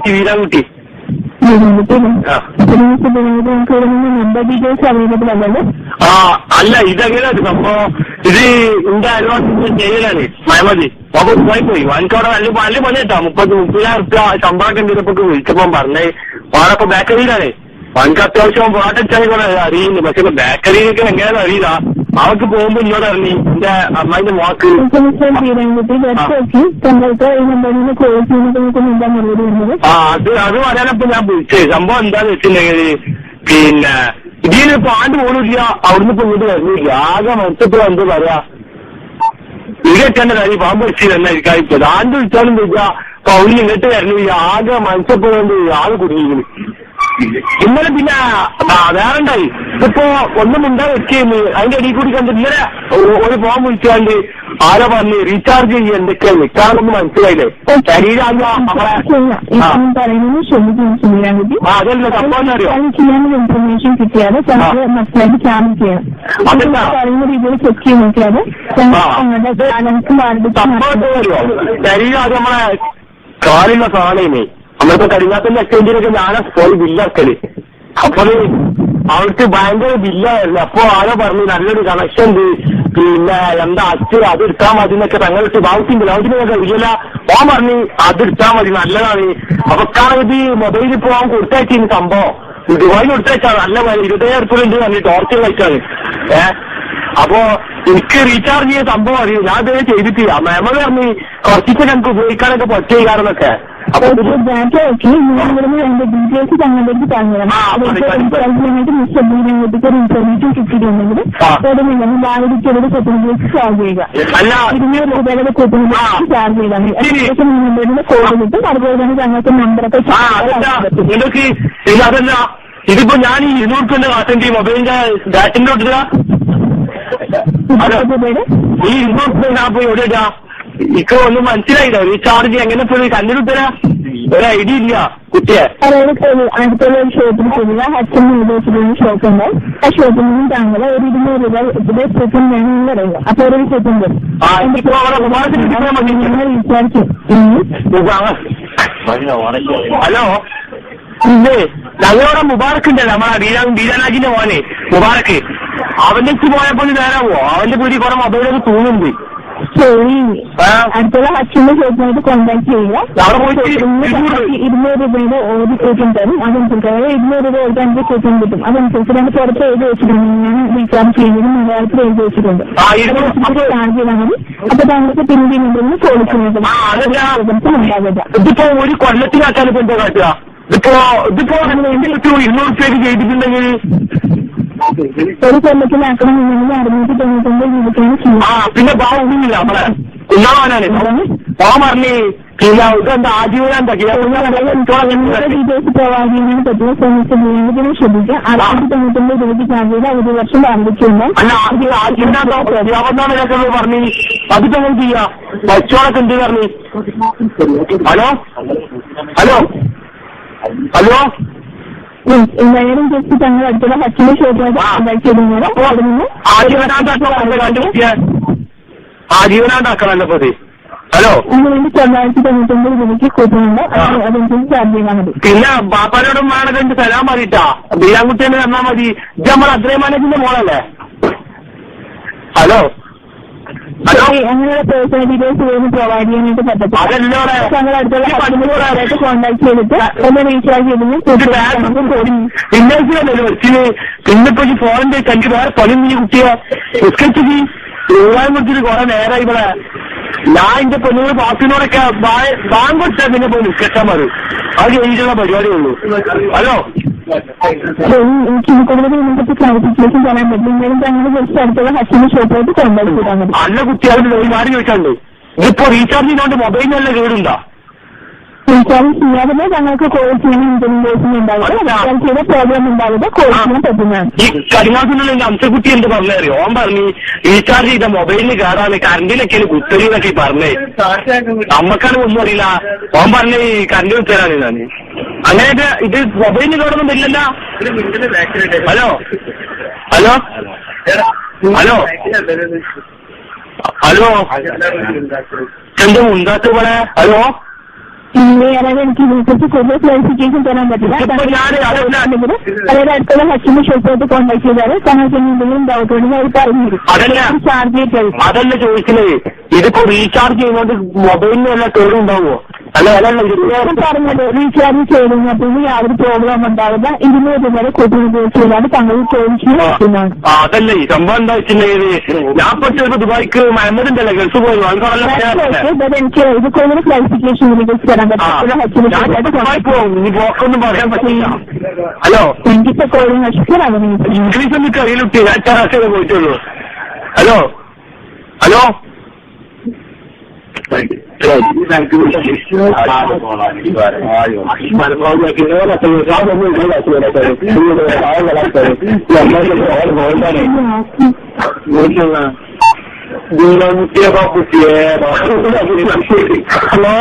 Veerankutty. Number details available അല്ലല്ലോ? അല്ല, ഇതെങ്ങനെ സംഭവം? ഇത് എന്റെ അയൽവാസി ചെയ്യലാണ് മഹമതി. അപ്പൊ പോയി വാനിക്കവിടെ നല്ല പണിയിട്ടാ. 30,000 റുപ്യ ശമ്പളമൊക്കെ എന്തെങ്കിലുമൊക്കെ വിളിച്ചപ്പോ പറഞ്ഞേ വാടൊക്കെ ബേക്കറിയിലാണ്. വാനിക്ക് അത്യാവശ്യം പാട്ടച്ചാൽ കൂടെ അറിയുന്നു. പക്ഷെ ബേക്കറിയിലൊക്കെ എങ്ങനെയാണെന്ന് അറിയില്ല. അവർക്ക് പോകുമ്പോ ഇന്നോട് അറിഞ്ഞു എന്റെ അമ്മായിന്റെ വാക്ക്. അത് പറയാനപ്പോ ഞാൻ വിളിച്ചത്. സംഭവം എന്താന്ന് വെച്ചിട്ടുണ്ടെങ്കിൽ പിന്നെ ഇതിനിപ്പോ ആണ്ട് പോലില്ല, അവിടുന്ന് ഇപ്പൊ ഇങ്ങോട്ട് വരുന്നില്ല. ആകെ മനസ്സിപ്പോ എന്താ പറയാ, ഇവിടെയൊക്കെ കാര്യം പാമ്പ് വെച്ച് എന്നായിരിക്കും ഇപ്പൊ ആണ്ട് വിളിച്ചാലും വരിക. അപ്പൊ അവിടെ ഇങ്ങോട്ട് വരുന്നില്ല. ആകെ മനസ്സിപ്പോ ആള് കുടുങ്ങിയിരിക്കുന്നു. ഇന്നലെ പിന്നെ വേറെണ്ടായി. ഇപ്പൊ ഒന്നും ഉണ്ടാ വെക്കുന്നു. അതിന്റെ അടിയിൽ കൂടി കണ്ട് ഇന്നലെ ഒരു ഫോൺ വിളിച്ചാണ്ട് ആരോ പറഞ്ഞ് റീചാർജ് ചെയ്യുക എന്തൊക്കെയാണ് നിൽക്കാനൊന്നും മനസ്സിലായില്ലേ. ശരീരം അതല്ല സംഭവം അറിയോ? ഇൻഫർമേഷൻ കിട്ടിയാൽ മനസ്സിലാക്കി ക്യാമ്പ് ചെയ്യണം. പറയുന്ന രീതിയിൽ ചെക്ക് ചെയ്ത് നോക്കിയാൽ ശരീരം അത് നമ്മളെ കാലുള്ള സാധനമേ. നമ്മളിപ്പോ കരിങ്ങാത്തന്റെ എക്സ്ചേഞ്ചിനൊക്കെ ഞാനാ പോയി ബില്ലാക്കല്. അപ്പൊ അവർക്ക് ഭയങ്കര ബില്ലായിരുന്നു. അപ്പൊ ആരോ പറഞ്ഞു നല്ലൊരു കണക്ഷൻ ഉണ്ട്, പിന്നെ എന്താ അച്ഛൻ അത് എടുത്താൽ മതി എന്നൊക്കെ തങ്ങൾക്ക് ബാബുസിന്റെ ബാബുസിനൊക്കെ ഇല്ല. ഓൻ പറഞ്ഞു അത് എടുത്താൽ മതി, നല്ലതാണ്. അപ്പൊ ഇത് മൊബൈലിൽ പോകാൻ കൊടുത്തയച്ചിരുന്നു. സംഭവം ദുബായിൽ കൊടുത്തയച്ചാ നല്ല 20,000 റുപ്യുണ്ട് പറഞ്ഞ് ടോർച്ച് കഴിച്ചാണ്. അപ്പൊ എനിക്ക് റീചാർജ് ചെയ്യാൻ സംഭവം അറിയും. ഞാൻ ഇതേ ചെയ്തിട്ടില്ല. മെമ്മറി പറഞ്ഞ് കുറച്ചിട്ട് ഞങ്ങൾക്ക് ഉപയോഗിക്കാനൊക്കെ പറ്റുകാരെന്നൊക്കെ. അപ്പൊ ഡീറ്റെയിൽസ് തങ്ങളിലേക്ക് പറഞ്ഞുതരാം. ഇൻഫർമേഷൻ കിട്ടിയിട്ടുണ്ടെങ്കിൽ വാലിഡിറ്റിയുടെ സെറ്റിലേക്ക് ചാർജ് ചെയ്യുക. 200 രൂപയുടെ സെറ്റിലേക്ക് ചാർജ് ചെയ്താൽ മതി. അതിനുശേഷം കോഡ് കിട്ടും. അതുപോലെ തന്നെ ഞങ്ങൾക്ക് നമ്പറൊക്കെ അതല്ല, ഇതിപ്പോ ഞാൻ ഈ 200 റുപ്യന്റെ കാശന്റെ മൊബൈലിന്റെ ഡാറ്റിന്റെ ഇടുക. ഈ 200 റുപ്യ ഞാൻ പോയി എവിടെയാ ഇപ്പൊ ഒന്നും മനസ്സിലായില്ല. റീചാർജ് എങ്ങനെ പോയി കണ്ടിട്ടുത്തരാ ഒരു ഐഡിയ ഇല്ല കുട്ടിയെ. അടുത്തുള്ള ഒരു ഷോപ്പിൽ പോവുക. ഹച്ചൻ ഷോപ്പ് ഉണ്ട്. ആ ഷോപ്പിൽ നിന്നും താങ്കൾ ഒരു 200 രൂപ സെക്കൻഡ് വേണമെന്ന് പറയുക. അപ്പൊ ഒരു സെക്കൻഡ് റീചാർജ്. ഹലോ, ഇല്ലേ ഞങ്ങളവിടെ മുബാറക്ക് ഉണ്ടല്ലോ, നമ്മളെ ബീരാനാജിന്റെ മോനെ മുബാറക്ക്. അവന്റെ പോയപ്പോൾ നേരാവോ? അവന്റെ കൂടി കുറെ മൊബൈലൊക്കെ തൂങ്ങുന്നുണ്ട്. അടുത്തുള്ള ഹച്ചിന്റെ ഷോപ്പിനായിട്ട് കോൺടാക്ട് ചെയ്യുക. 200 രൂപയുടെ ഒരു കൂപ്പൺ തരും. അതനുസരിച്ച് 200 രൂപ കൊടുത്ത് 5 കൂപ്പൺ കിട്ടും. അതനുസരിച്ച് രണ്ട് പുറത്ത് എഴുതി വെച്ചിട്ടുണ്ട്. ഞാൻ റീചാർജ് ചെയ്യുന്നത് മലയാളത്തിൽ എഴുതി വെച്ചിട്ടുണ്ട്. ചാർജ് ചെയ്താൽ മതി. അപ്പൊ താങ്കൾക്ക് പിന്നീട് ചോദിക്കുന്നത് ഉണ്ടാവില്ല. ഇതിപ്പോ ഒരു കൊല്ലത്തിനാക്കാൻ ഇപ്പൊ എന്താ കാട്ടുക? ഇതിപ്പോ 200 റുപ്യക്ക് ചെയ്തിട്ടുണ്ടെങ്കിൽ ഒരു കൊല്ലത്തിലാക്കണമെന്നുണ്ടെങ്കിൽ 699 രൂപയ്ക്കാണ് ചെയ്യുന്നത്. പിന്നെ ബാബുമില്ല നമ്മളെ കുഞ്ഞാവാനാണ് ബാബു പറഞ്ഞ് ഇതെന്താ ആജീവനം ഡീറ്റെയിൽസ് പ്രൊവൈഡ് ചെയ്യുന്നതിന് പറ്റുന്ന ശ്രമിച്ചതിനെ ശ്രദ്ധിക്കുക. 699 രൂപയ്ക്ക് ചാർജ് ചെയ്ത 1 വർഷം വാങ്ങിച്ചുണ്ട്. പറഞ്ഞു അതിപ്പോ എങ്ങനെ ചെയ്യാ? ബച്ചോളൊക്കെ എന്ത് പറഞ്ഞു? ഹലോ ഹലോ ഹലോ എന്തായാലും ജസ്റ്റ് തങ്ങൾ അടുത്തുള്ള ഹച്ചിന്റെ ഷോപ്പിനായിട്ട് കോൺടാക്ട് ചെയ്തിരുന്നത്. അപ്പോൾ അവിടെ നിന്ന് ആജീവനാണ്ടാക്കണല്ലോ പതി. ഹലോ, അതിനുവേണ്ടി 999 രൂപയ്ക്ക് കൂട്ടുന്നുണ്ട്. അതനുസരിച്ച് ചാർജ് ചെയ്താൽ മതി. പിന്നെ ബാപ്പാനോടും മാണകന്റെ സലാം മതിട്ടാ. ബീരാൻകുട്ടിയെ തന്നാ മതി. ഇത് നമ്മുടെ അദ്രൈമാനേജിന്റെ മോളല്ലേ? ഹലോ ഹലോ, അങ്ങനെയുള്ള പേഴ്സണൽ ഡീറ്റെയിൽസ് പ്രൊവൈഡ് ചെയ്യാനായിട്ട് പറ്റത്തില്ല. ഞങ്ങൾ അടുത്തുള്ള ഹച്ചിന്റെ കോൺടാക്ട് ചെയ്തിട്ട് ഒന്ന് റീചാർജ് ചെയ്തെങ്കിൽ പിന്നിപ്പോ ഈ ഫോണിന്റെ എനിക്ക് വേറെ പണി നീ കുട്ടിയെ നിസ്കരിച്ചി എഴുതാൻ കുറിച്ചിട്ട് കുറെ നേരം ഇവിടെ ഞാൻ എന്റെ പെണ്ണുങ്ങൾ പാസിനോടൊക്കെ ബാങ്ക് കൊടുത്താൽ പിന്നെ പോയി നിസ്കരിച്ചാൽ മതി. അത് കഴിഞ്ഞിട്ടുള്ള പരിപാടിയേ ഉള്ളൂ. ഹലോ, എനിക്ക് കൂടുതൽ ഇതിനെപ്പറ്റി ക്ലാരിഫിക്കേഷൻ തരാൻ പറ്റില്ലെങ്കിലും താങ്കൾ ജസ്റ്റ് അടുത്തുള്ള ഹച്ചിന്റെ ഷോപ്പായിട്ട് കോൺടാക്ട് ചെയ്താൽ മതി. നല്ല കുട്ടികളുടെ ഒരു കാര്യം ചോദിച്ചാണ്ട് ഇതിപ്പോ റീചാർജ് ചെയ്യുന്നതുകൊണ്ട് മൊബൈലിനല്ല കേടുണ്ടോ? റീചാർജ് ചെയ്യാതെ ഞങ്ങൾക്ക് കോൾ ചെയ്യാൻ ഇൻഫർമേഷൻ ഉണ്ടാവില്ല. റീചാർജ് ചെയ്ത പ്രോബ്ലം ഉണ്ടാവില്ല. കോൾ ചെയ്യാൻ പറ്റുന്നതാണ്. ഈ കരിങ്ങാത്തിനുള്ള എന്റെ അംശക്കുട്ടി എന്ത് പറഞ്ഞറിയോ? ഓൻ പറഞ്ഞ് റീചാർജ് ചെയ്ത മൊബൈലിന് കേടാണ്, കറണ്ടിലൊക്കെ കുത്തരി എന്നൊക്കെ പറഞ്ഞേ. നമ്മക്കാണ് ഒന്നും അറിയില്ല. ഓൻ പറഞ്ഞ് കറണ്ട് കുത്തരാണ് ഞാൻ. അങ്ങനെയൊക്കെ ഇത് മൊബൈലിന് കേടൊന്നും വരില്ലല്ല. ഹലോ ഹലോ ഹലോ ഹലോ, എന്താ ഉണ്ടാത്ത പോലെ? ഹലോ അതായത് എനിക്ക് ഇതിനെക്കുറിച്ച് കൂടുതൽ ക്ലാരിഫിക്കേഷൻ തരാൻ പറ്റില്ല. അതായത് അടുത്തുള്ള കസ്റ്റമർ ഷോപ്പിലോട്ട് കോൺടാക്ട് ചെയ്താൽ താങ്കൾക്ക് എന്തെങ്കിലും ഡൗട്ട് ഉണ്ടെങ്കിൽ അവർ പറഞ്ഞു ചാർജ് ചെയ്ത്. അതല്ല ചോദിക്കുന്നത്, ഇതിപ്പോ റീചാർജ് ചെയ്യുന്നത് മൊബൈലിന് വല്ല കേടും ഉണ്ടാവുമോ? അല്ല പറഞ്ഞത് റീചാർജ് ചെയ്യുന്നപ്പോൾ യാതൊരു പ്രോബ്ലം ഉണ്ടാവില്ല. 200 രൂപയുടെ കൂട്ടി ഉപയോഗിച്ചാണ് താങ്കൾ ചോദിക്കുന്നത്. അതല്ലേ ഈ സംഭവം എന്താ വെച്ചിട്ടുണ്ടെങ്കിൽ ഞാൻ പറ്റിയ ദുബായിക്ക് മഹമ്മദ് ഉണ്ടല്ലേ ഗൾഫ് പോയി എനിക്ക് ഇത് കൂടുതൽ ക്ലാരിഫിക്കേഷൻ തരാൻ പോകും. ഇനി പോക്കൊന്നും പറയാൻ പറ്റില്ല. ഹലോ, എനിക്കിപ്പോ കോഴിങ് നഷ്ടമാണ്. ഇംഗ്ലീഷ് ഒന്നും കയ്യിലുട്ടി ഞാൻ ചാർജ് പോയിട്ടുള്ളൂ. Hello hello hello